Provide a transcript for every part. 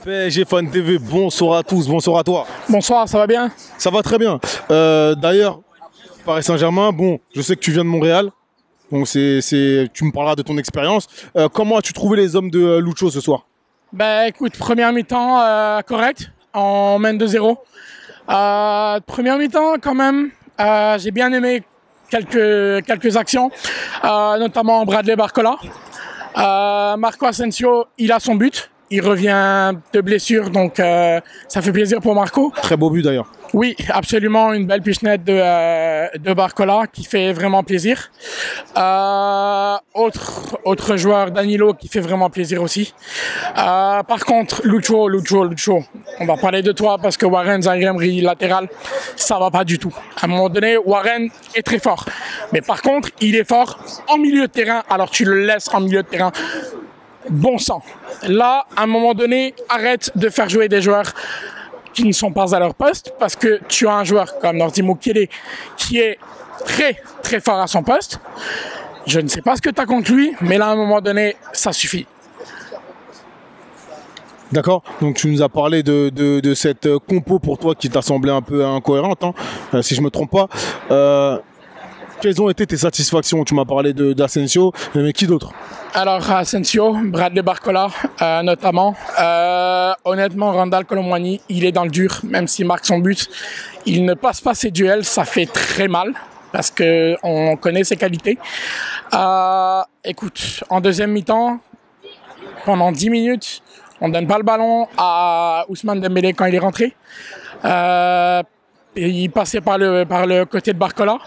PSG Fan TV, bonsoir à tous, bonsoir à toi. Bonsoir, ça va bien? Ça va très bien. D'ailleurs, Paris Saint-Germain, bon, je sais que tu viens de Montréal, donc tu me parleras de ton expérience. Comment as-tu trouvé les hommes de Lucho ce soir? Ben écoute, première mi-temps correct, on mène 2-0. Première mi-temps quand même, j'ai bien aimé quelques actions, notamment Bradley Barcola. Marco Asensio, il a son but. Il revient de blessure, donc ça fait plaisir pour Marco. Très beau but d'ailleurs. Oui, absolument, une belle pichenette de Barcola qui fait vraiment plaisir. Autre joueur, Danilo, qui fait vraiment plaisir aussi. Par contre, Lucho, on va parler de toi parce que Warren Zaïre-Emery, latéral, ça va pas du tout. À un moment donné, Warren est très fort. Mais par contre, il est fort en milieu de terrain, alors tu le laisses en milieu de terrain. Bon sang. Là, à un moment donné, arrête de faire jouer des joueurs qui ne sont pas à leur poste parce que tu as un joueur comme Nordi Mukele qui est très, très fort à son poste. Je ne sais pas ce que tu as contre lui, mais là, à un moment donné, ça suffit. D'accord, donc tu nous as parlé de cette compo pour toi qui t'a semblé un peu incohérente, hein, si je ne me trompe pas. Quelles ont été tes satisfactions? Tu m'as parlé d'Asensio, mais qui d'autre? Alors, Asensio, Bradley Barcola, notamment. Honnêtement, Randal Kolo Muani, il est dans le dur, même s'il marque son but. Il ne passe pas ses duels, ça fait très mal, parce qu'on connaît ses qualités. Écoute, en deuxième mi-temps, pendant 10 minutes, on ne donne pas le ballon à Ousmane Dembélé quand il est rentré. Il passait par le côté de Barcola.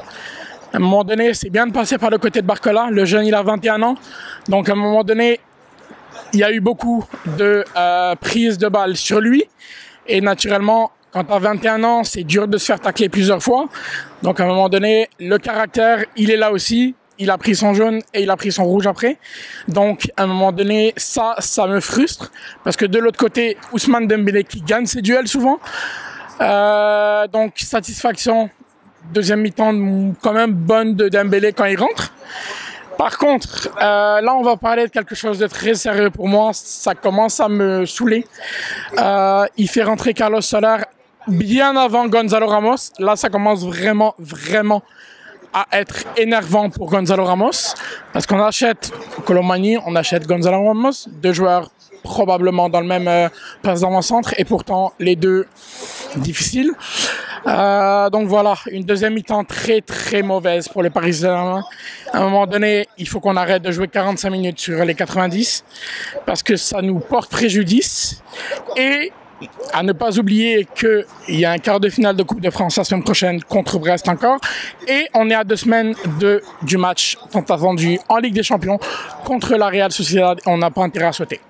À un moment donné, c'est bien de passer par le côté de Barcola. Le jeune, il a 21 ans. Donc, à un moment donné, il y a eu beaucoup de prises de balles sur lui. Et naturellement, quand tu as 21 ans, c'est dur de se faire tacler plusieurs fois. Donc, à un moment donné, le caractère, il est là aussi. Il a pris son jaune et il a pris son rouge après. Donc, à un moment donné, ça me frustre. Parce que de l'autre côté, Ousmane Dembélé qui gagne ses duels souvent. Donc, satisfaction. Deuxième mi-temps quand même bonne de Dembélé quand il rentre. Par contre, là on va parler de quelque chose de très sérieux pour moi. Ça commence à me saouler. Il fait rentrer Carlos Soler bien avant Gonzalo Ramos. Là ça commence vraiment à être énervant pour Gonzalo Ramos. Parce qu'on achète Kolo Muani, on achète Gonzalo Ramos. Deux joueurs probablement dans le même poste d'avant-centre. Et pourtant les deux difficiles. Donc voilà, une deuxième mi-temps très mauvaise pour les Parisiens. À un moment donné, il faut qu'on arrête de jouer 45 minutes sur les 90 parce que ça nous porte préjudice. Et à ne pas oublier qu'il y a un quart de finale de Coupe de France la semaine prochaine contre Brest encore. Et on est à 2 semaines du match tant attendu en Ligue des Champions contre la Real Sociedad. On n'a pas intérêt à sauter.